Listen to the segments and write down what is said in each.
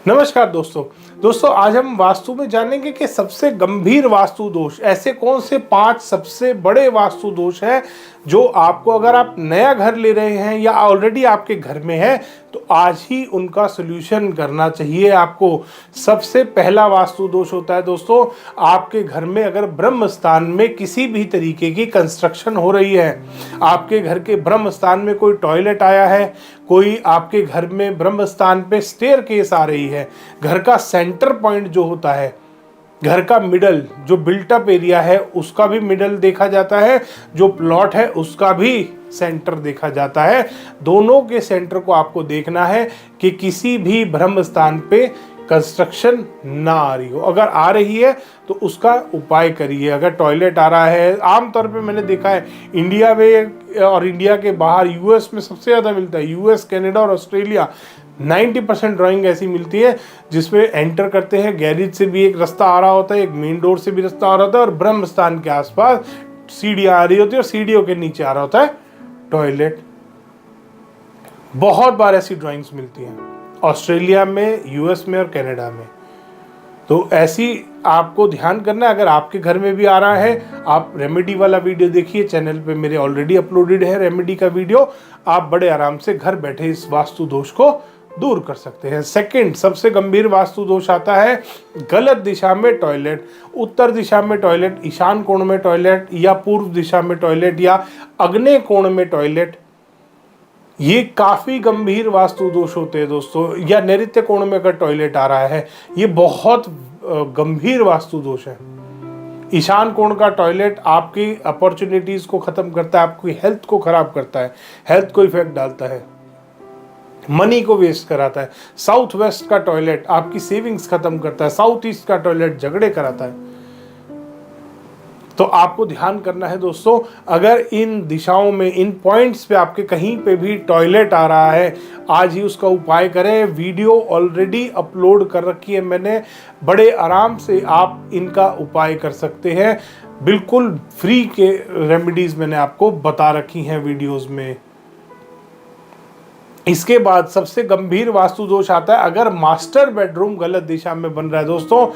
नमस्कार दोस्तों आज हम वास्तु में जानेंगे कि सबसे गंभीर वास्तु दोष ऐसे कौन से 5 सबसे बड़े वास्तु दोष हैं जो आपको, अगर आप नया घर ले रहे हैं या ऑलरेडी आपके घर में है, तो आज ही उनका सलूशन करना चाहिए आपको। सबसे पहला वास्तु दोष होता है दोस्तों, आपके घर में अगर ब्रह्म स्थान में किसी भी तरीके की कंस्ट्रक्शन हो रही है, आपके घर के ब्रह्म स्थान में कोई टॉयलेट आया है, कोई आपके घर में ब्रह्म स्थान पे स्टेयरकेस आ रही है, घर का सेंटर पॉइंट जो होता है, घर का मिडल जो बिल्टअप एरिया है उसका भी मिडल देखा जाता है, जो प्लॉट है उसका भी सेंटर देखा जाता है। दोनों के सेंटर को आपको देखना है कि किसी भी ब्रह्म स्थान पे कंस्ट्रक्शन ना आ रही हो। अगर आ रही है तो उसका उपाय करिए। अगर टॉयलेट आ रहा है, आमतौर पे मैंने देखा है इंडिया में और इंडिया के बाहर यूएस में सबसे ज़्यादा मिलता है, यूएस, कनाडा और ऑस्ट्रेलिया 90% ड्राइंग ऐसी मिलती है जिसमें एंटर करते हैं, गैरेज से भी एक रास्ता आ रहा होता है, एक मेन डोर से भी रास्ता आ रहा होता है और ब्रह्म स्थान के आसपास सीढ़ियाँ आ रही होती है और सीढ़ियों के नीचे आ रहा होता है टॉयलेट। बहुत बार ऐसी ड्राइंग्स मिलती हैं ऑस्ट्रेलिया में, यूएस में और कनाडा में। तो ऐसी आपको ध्यान करना है। अगर आपके घर में भी आ रहा है, आप रेमेडी वाला वीडियो देखिए, चैनल पे मेरे ऑलरेडी अपलोडेड है रेमेडी का वीडियो। आप बड़े आराम से घर बैठे इस वास्तु दोष को दूर कर सकते हैं। सेकंड सबसे गंभीर वास्तु दोष आता है गलत दिशा में टॉयलेट। उत्तर दिशा में टॉयलेट, ईशान कोण में टॉयलेट या पूर्व दिशा में टॉयलेट या आग्नेय कोण में टॉयलेट, ये काफी गंभीर वास्तु दोष होते हैं दोस्तों। या नैऋत्य कोण में अगर टॉयलेट आ रहा है, ये बहुत गंभीर वास्तु दोष है। ईशान कोण का टॉयलेट आपकी अपॉर्चुनिटीज को खत्म करता है, आपकी हेल्थ को खराब करता है, हेल्थ को इफेक्ट डालता है, मनी को वेस्ट कराता है। साउथ वेस्ट का टॉयलेट आपकी सेविंग्स खत्म करता है, साउथ ईस्ट का टॉयलेट झगड़े कराता है। तो आपको ध्यान करना है दोस्तों, अगर इन दिशाओं में, इन पॉइंट्स पे आपके कहीं पे भी टॉयलेट आ रहा है, आज ही उसका उपाय करें। वीडियो ऑलरेडी अपलोड कर रखी है मैंने, बड़े आराम से आप इनका उपाय कर सकते हैं। बिल्कुल फ्री के रेमेडीज मैंने आपको बता रखी हैं वीडियोस में। इसके बाद सबसे गंभीर वास्तु दोष आता है अगर मास्टर बेडरूम गलत दिशा में बन रहा है दोस्तों।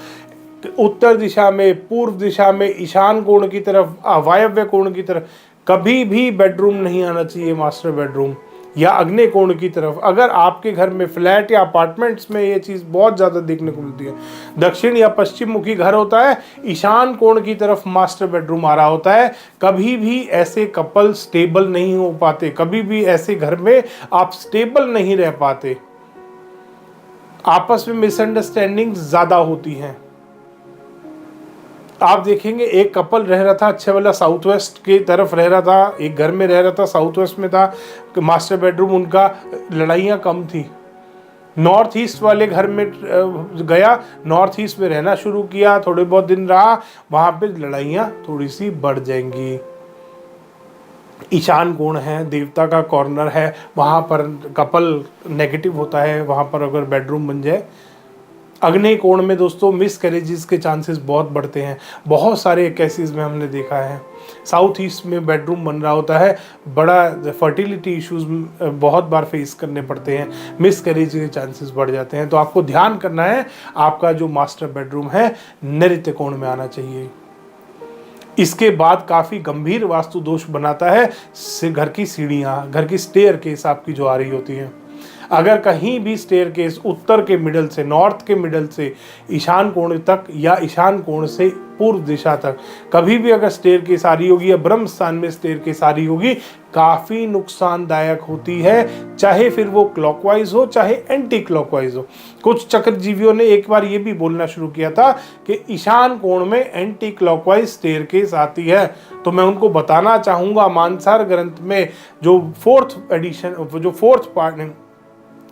उत्तर दिशा में, पूर्व दिशा में, ईशान कोण की तरफ, वायव्य कोण की तरफ कभी भी बेडरूम नहीं आना चाहिए, मास्टर बेडरूम या आग्नेय कोण की तरफ। अगर आपके घर में फ्लैट या अपार्टमेंट्स में ये चीज़ बहुत ज़्यादा देखने को मिलती है, दक्षिण या पश्चिम मुखी घर होता है, ईशान कोण की तरफ मास्टर बेडरूम आ रहा होता है, कभी भी ऐसे कपल स्टेबल नहीं हो पाते, कभी भी ऐसे घर में आप स्टेबल नहीं रह पाते, आपस में मिसअंडरस्टैंडिंग ज़्यादा होती हैं। आप देखेंगे एक कपल रह रहा था अच्छे वाला, साउथ वेस्ट की तरफ रह रहा था, एक घर में रह रहा था, साउथ वेस्ट में था मास्टर बेडरूम, उनका लड़ाइयाँ कम थी। नॉर्थ ईस्ट वाले घर में गया, नॉर्थ ईस्ट में रहना शुरू किया, थोड़े बहुत दिन रहा, वहाँ पे लड़ाइयाँ थोड़ी सी बढ़ जाएंगी। ईशान कोण है, देवता का कॉर्नर है, वहाँ पर कपल नेगेटिव होता है, वहाँ पर अगर बेडरूम बन जाए। आग्नेय कोण में दोस्तों मिसकैरेजेस के चांसेस बहुत बढ़ते हैं, बहुत सारे केसेस में हमने देखा है। साउथ ईस्ट में बेडरूम बन रहा होता है, बड़ा फर्टिलिटी इश्यूज बहुत बार फेस करने पड़ते हैं, मिसकैरेज के चांसेस बढ़ जाते हैं। तो आपको ध्यान करना है, आपका जो मास्टर बेडरूम है नैऋत्य कोण में आना चाहिए। इसके बाद काफ़ी गंभीर वास्तु दोष बनाता है घर की सीढ़ियाँ, घर की स्टेयरकेस आपकी जो आ रही होती है। अगर कहीं भी स्टेयरकेस उत्तर के मिडल से, नॉर्थ के मिडल से ईशान कोण तक या ईशान कोण से पूर्व दिशा तक कभी भी अगर स्टेयरकेस आ रही होगी या ब्रह्म स्थान में स्टेयरकेस आ रही होगी, काफ़ी नुकसानदायक होती है, चाहे फिर वो क्लॉकवाइज हो चाहे एंटी क्लॉकवाइज हो। कुछ चक्रजीवियों ने एक बार ये भी बोलना शुरू किया था कि ईशान कोण में एंटी क्लॉकवाइज स्टेयरकेस आती है। तो मैं उनको बताना चाहूँगा, मानसार ग्रंथ में जो 4th एडिशन, जो 4th पार्ट,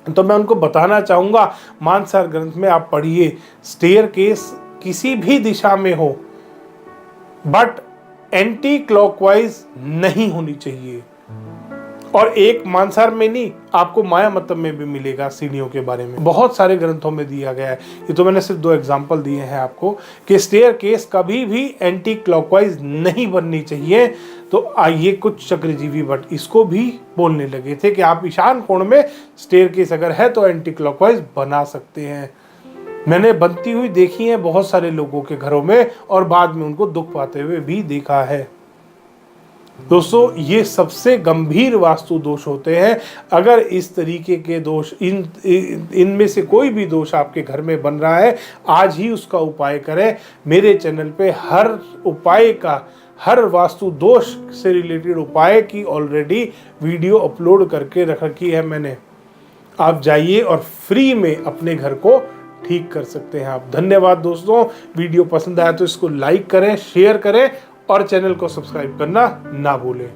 तो मैं उनको बताना चाहूँगा मानसार ग्रंथ में आप पढ़िए, स्टेयरकेस किसी भी दिशा में हो बट एंटी क्लॉकवाइज नहीं होनी चाहिए। और एक मानसार में नहीं, आपको माया मतम में भी मिलेगा सीढ़ियों के बारे में, बहुत सारे ग्रंथों में दिया गया है। ये तो मैंने सिर्फ 2 एग्जांपल दिए हैं आपको कि स्टेयरकेस कभी भी एंटी क्लॉकवाइज नहीं बननी चाहिए। तो आइए कुछ चक्रजीवी भट्ट इसको भी बोलने लगे थे कि आप ईशान कोण में स्टेयरकेस अगर है तो एंटी क्लॉकवाइज बना सकते हैं। मैंने बनती हुई देखी है बहुत सारे लोगों के घरों में, और बाद में उनको दुख पाते हुए भी देखा है। दोस्तों, ये सबसे गंभीर वास्तु दोष होते हैं। अगर इस तरीके के दोष, इनमें से कोई भी दोष आपके घर में बन रहा है, आज ही उसका उपाय करें। मेरे चैनल पे हर उपाय का, हर वास्तु दोष से रिलेटेड उपाय की ऑलरेडी वीडियो अपलोड करके रख रखी है मैंने। आप जाइए और फ्री में अपने घर को ठीक कर सकते हैं आप। धन्यवाद दोस्तों। वीडियो पसंद आया तो इसको लाइक करें, शेयर करें और चैनल को सब्सक्राइब करना ना भूलें।